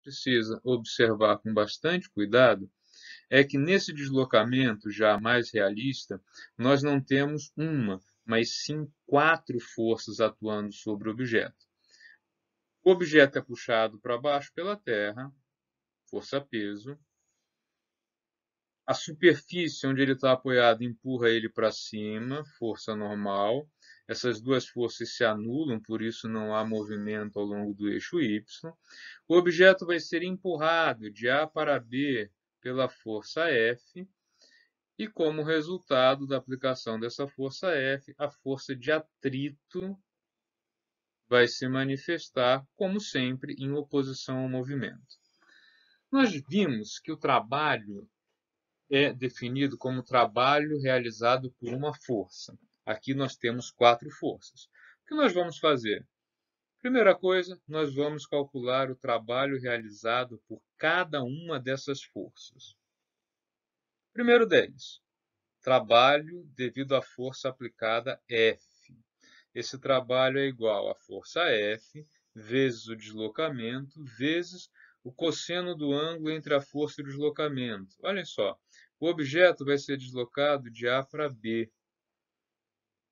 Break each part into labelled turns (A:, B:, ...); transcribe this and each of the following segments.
A: precisa observar com bastante cuidado é que nesse deslocamento já mais realista, nós não temos uma, mas sim quatro forças atuando sobre o objeto. O objeto é puxado para baixo pela Terra, força-peso. A superfície onde ele está apoiado empurra ele para cima, força normal. Essas duas forças se anulam, por isso não há movimento ao longo do eixo Y. O objeto vai ser empurrado de A para B pela força F, e como resultado da aplicação dessa força F, a força de atrito vai se manifestar, como sempre, em oposição ao movimento. Nós vimos que o trabalho é definido como trabalho realizado por uma força. Aqui nós temos quatro forças. O que nós vamos fazer? Primeira coisa, nós vamos calcular o trabalho realizado por cada uma dessas forças. Primeiro deles, trabalho devido à força aplicada F. Esse trabalho é igual à força F vezes o deslocamento vezes o cosseno do ângulo entre a força e o deslocamento. Olhem só, o objeto vai ser deslocado de A para B.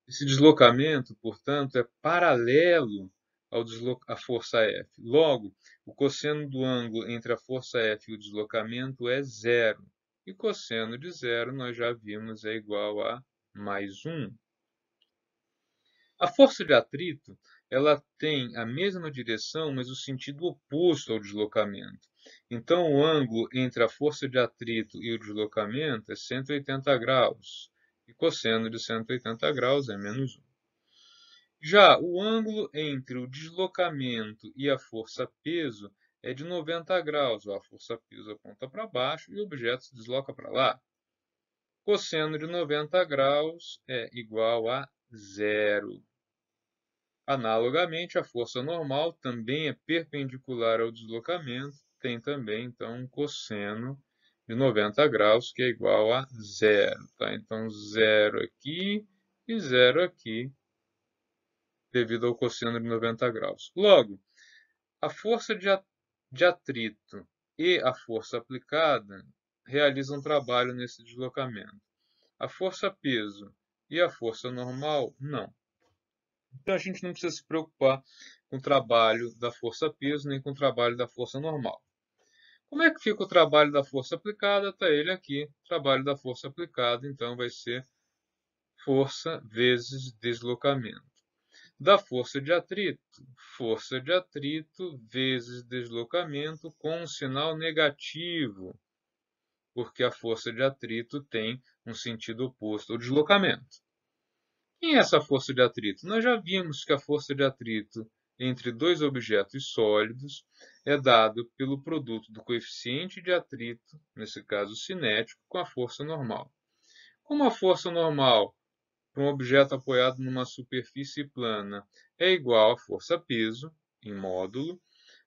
A: Esse deslocamento, portanto, é paralelo à força F. Logo, o cosseno do ângulo entre a força F e o deslocamento é zero. E cosseno de zero, nós já vimos, é igual a mais 1. A força de atrito, ela tem a mesma direção, mas o sentido oposto ao deslocamento. Então, o ângulo entre a força de atrito e o deslocamento é 180 graus. E cosseno de 180 graus é menos 1. Já o ângulo entre o deslocamento e a força-peso é de 90 graus. A força-peso aponta para baixo e o objeto se desloca para lá. Cosseno de 90 graus é igual a zero. Analogamente, a força normal também é perpendicular ao deslocamento, tem também, então, um cosseno de 90 graus, que é igual a zero. Tá? Então, zero aqui e zero aqui, devido ao cosseno de 90 graus. Logo, a força de atrito e a força aplicada realizam trabalho nesse deslocamento. A força-peso e a força normal, não. Então, a gente não precisa se preocupar com o trabalho da força-peso nem com o trabalho da força normal. Como é que fica o trabalho da força aplicada? Está ele aqui. O trabalho da força aplicada, então, vai ser força vezes deslocamento. Da força de atrito vezes deslocamento com um sinal negativo, porque a força de atrito tem um sentido oposto ao deslocamento. Quem é essa força de atrito? Nós já vimos que a força de atrito entre dois objetos sólidos é dado pelo produto do coeficiente de atrito, nesse caso cinético, com a força normal. Como a força normal para um objeto apoiado numa superfície plana é igual à força-peso, em módulo,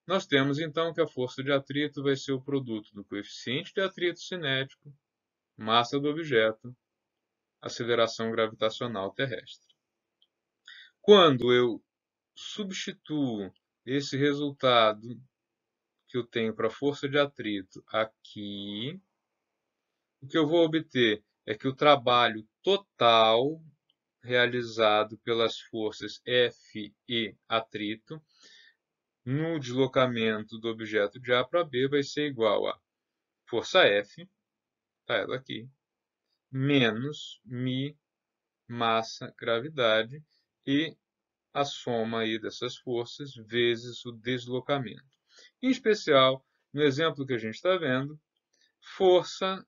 A: nós temos então que a força de atrito vai ser o produto do coeficiente de atrito cinético, massa do objeto, aceleração gravitacional terrestre. Quando eu substituo esse resultado que eu tenho para a força de atrito aqui, o que eu vou obter é que o trabalho total realizado pelas forças F e atrito no deslocamento do objeto de A para B vai ser igual a força F, tá ela aqui, menos μ, massa, gravidade, e a soma aí dessas forças vezes o deslocamento. Em especial, no exemplo que a gente está vendo, força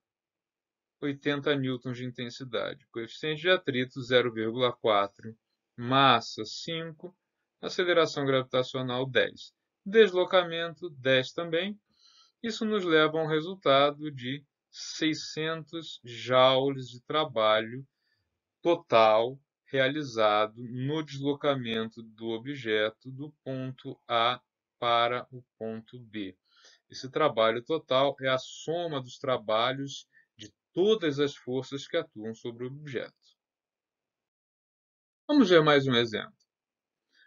A: 80 newtons de intensidade, coeficiente de atrito 0,4, massa 5, aceleração gravitacional 10, deslocamento 10 também. Isso nos leva a um resultado de 600 joules de trabalho total realizado no deslocamento do objeto do ponto A para o ponto B. Esse trabalho total é a soma dos trabalhos de todas as forças que atuam sobre o objeto. Vamos ver mais um exemplo.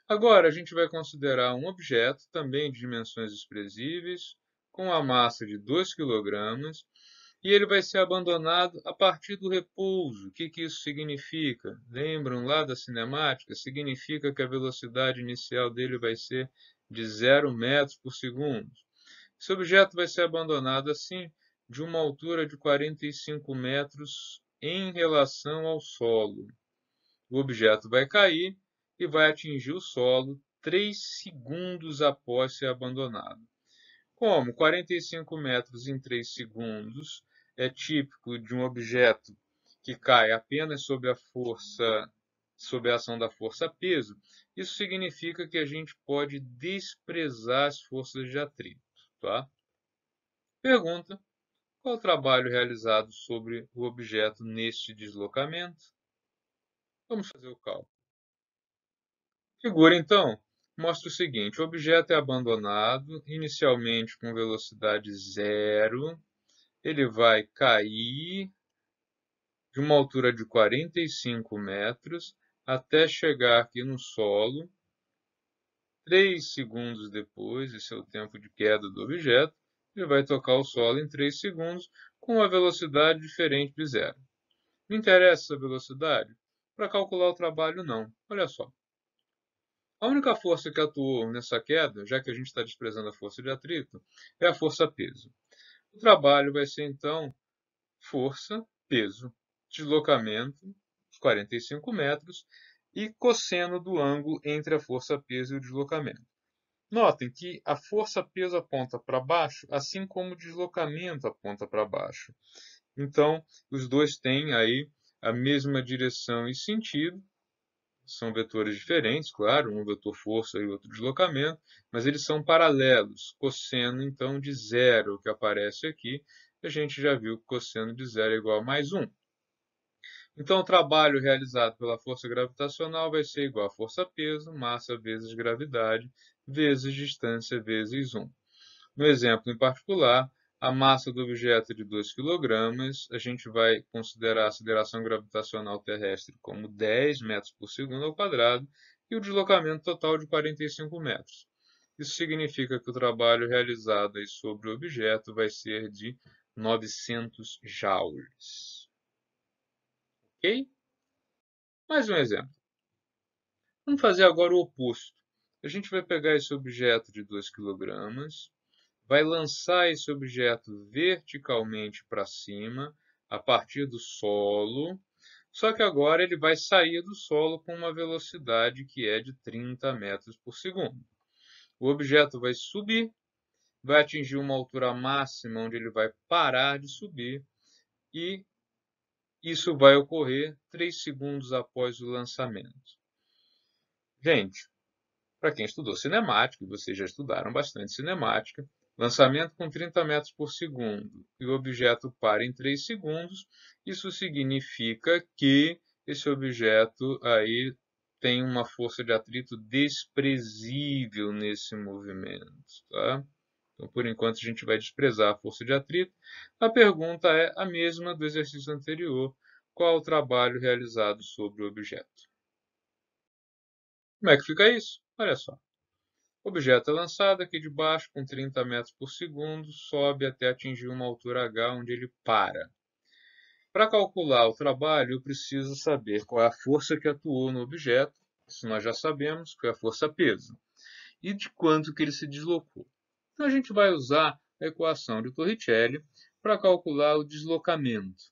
A: Agora, a gente vai considerar um objeto, também de dimensões expressíveis, com a massa de 2 kg, e ele vai ser abandonado a partir do repouso. O que isso significa? Lembram lá da cinemática? Significa que a velocidade inicial dele vai ser de 0 metros por segundo. Esse objeto vai ser abandonado assim, de uma altura de 45 metros em relação ao solo. O objeto vai cair e vai atingir o solo 3 segundos após ser abandonado. Como 45 metros em 3 segundos é típico de um objeto que cai apenas sob a ação da força-peso, isso significa que a gente pode desprezar as forças de atrito. Tá? Pergunta: qual o trabalho realizado sobre o objeto neste deslocamento? Vamos fazer o cálculo. Figura, então, mostra o seguinte: o objeto é abandonado, inicialmente com velocidade 0, ele vai cair de uma altura de 45 metros até chegar aqui no solo. 3 segundos depois, esse é o tempo de queda do objeto, ele vai tocar o solo em 3 segundos com uma velocidade diferente de 0. Me interessa essa velocidade? Para calcular o trabalho, não. Olha só. A única força que atuou nessa queda, já que a gente está desprezando a força de atrito, é a força-peso. O trabalho vai ser, então, força, peso, deslocamento, 45 metros, e cosseno do ângulo entre a força-peso e o deslocamento. Notem que a força-peso aponta para baixo, assim como o deslocamento aponta para baixo. Então, os dois têm aí a mesma direção e sentido. São vetores diferentes, claro, um vetor força e outro deslocamento, mas eles são paralelos. Cosseno, então, de 0, que aparece aqui, a gente já viu que cosseno de 0 é igual a mais 1. Então, o trabalho realizado pela força gravitacional vai ser igual a força-peso, massa vezes gravidade, vezes distância, vezes 1. No exemplo em particular, a massa do objeto é de 2 kg, a gente vai considerar a aceleração gravitacional terrestre como 10 metros por segundo ao quadrado e o deslocamento total de 45 metros. Isso significa que o trabalho realizado aí sobre o objeto vai ser de 900 joules. Ok? Mais um exemplo. Vamos fazer agora o oposto. A gente vai pegar esse objeto de 2 kg, vai lançar esse objeto verticalmente para cima, a partir do solo, só que agora ele vai sair do solo com uma velocidade que é de 30 metros por segundo. O objeto vai subir, vai atingir uma altura máxima onde ele vai parar de subir e isso vai ocorrer 3 segundos após o lançamento. Gente, para quem estudou cinemática, e vocês já estudaram bastante cinemática, lançamento com 30 metros por segundo e o objeto para em 3 segundos, isso significa que esse objeto aí tem uma força de atrito desprezível nesse movimento. Tá? Então, por enquanto, a gente vai desprezar a força de atrito. A pergunta é a mesma do exercício anterior: qual o trabalho realizado sobre o objeto? Como é que fica isso? Olha só. O objeto é lançado aqui de baixo com 30 metros por segundo, sobe até atingir uma altura h onde ele para. Para calcular o trabalho, eu preciso saber qual é a força que atuou no objeto, isso nós já sabemos, que é a força-peso, e de quanto que ele se deslocou. Então a gente vai usar a equação de Torricelli para calcular o deslocamento.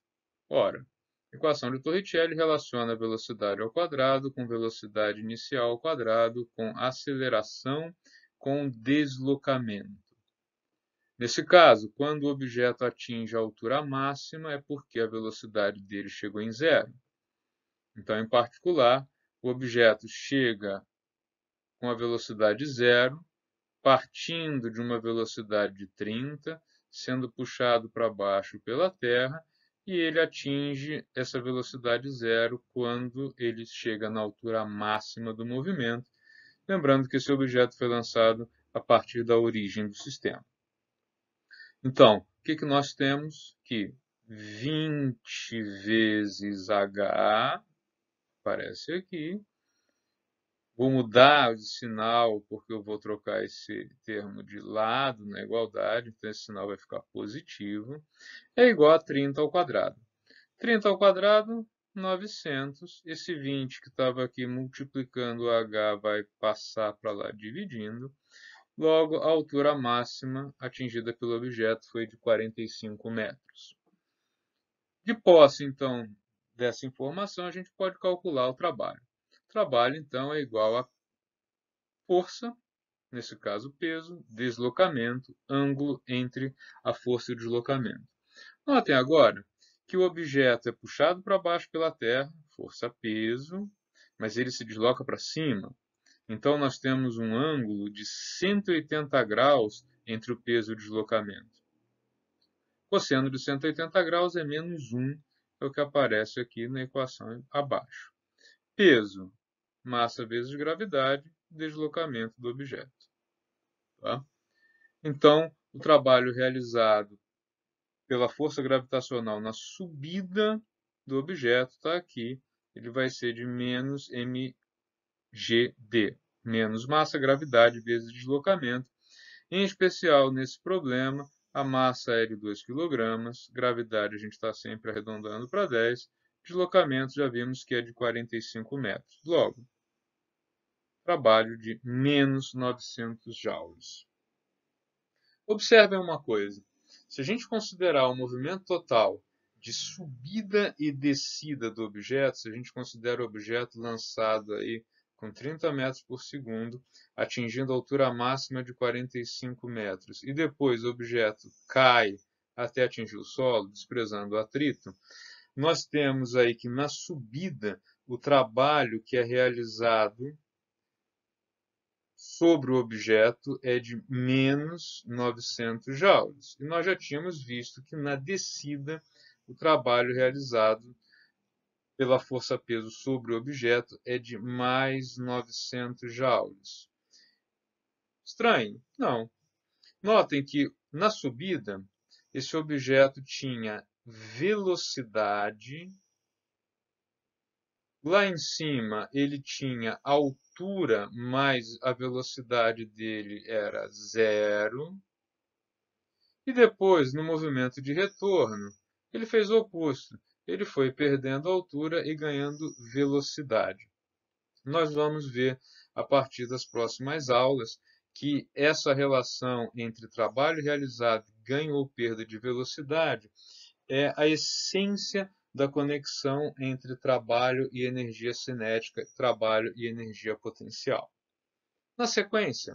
A: Ora, a equação de Torricelli relaciona a velocidade ao quadrado com velocidade inicial ao quadrado com aceleração com deslocamento. Nesse caso, quando o objeto atinge a altura máxima, é porque a velocidade dele chegou em 0. Então, em particular, o objeto chega com a velocidade 0, partindo de uma velocidade de 30, sendo puxado para baixo pela Terra, e ele atinge essa velocidade 0 quando ele chega na altura máxima do movimento. Lembrando que esse objeto foi lançado a partir da origem do sistema. Então, o que nós temos? Que 20 vezes h, aparece aqui, Vou mudar de sinal porque eu vou trocar esse termo de lado na igualdade, então esse sinal vai ficar positivo, é igual a 30 ao quadrado. 30 ao quadrado, 900. Esse 20 que estava aqui multiplicando o h vai passar para lá dividindo. Logo, a altura máxima atingida pelo objeto foi de 45 metros. De posse, então, dessa informação, a gente pode calcular o trabalho. O trabalho, então, é igual a força, nesse caso peso, deslocamento, ângulo entre a força e o deslocamento. Notem agora que o objeto é puxado para baixo pela Terra, força peso, mas ele se desloca para cima. Então nós temos um ângulo de 180 graus entre o peso e o deslocamento. Cosseno de 180 graus é menos 1, é o que aparece aqui na equação abaixo. Peso, massa vezes gravidade, deslocamento do objeto. Tá? Então, o trabalho realizado pela força gravitacional na subida do objeto está aqui, ele vai ser de menos mgd, menos massa, gravidade vezes deslocamento. Em especial, nesse problema, a massa é de 2 kg, gravidade a gente está sempre arredondando para 10, deslocamento já vimos que é de 45 metros. Logo, trabalho de menos 900 joules. Observem uma coisa, se a gente considerar o movimento total de subida e descida do objeto, se a gente considera o objeto lançado aí com 30 metros por segundo, atingindo a altura máxima de 45 metros, e depois o objeto cai até atingir o solo, desprezando o atrito, nós temos aí que na subida o trabalho que é realizado sobre o objeto é de menos 900 joules. E nós já tínhamos visto que na descida o trabalho realizado pela força-peso sobre o objeto é de mais 900 joules. Estranho? Não. Notem que na subida esse objeto tinha velocidade. Lá em cima ele tinha altura, mas a velocidade dele era 0. E depois, no movimento de retorno, ele fez o oposto. Ele foi perdendo altura e ganhando velocidade. Nós vamos ver, a partir das próximas aulas, que essa relação entre trabalho realizado e ganho ou perda de velocidade é a essência da conexão entre trabalho e energia cinética, trabalho e energia potencial. Na sequência,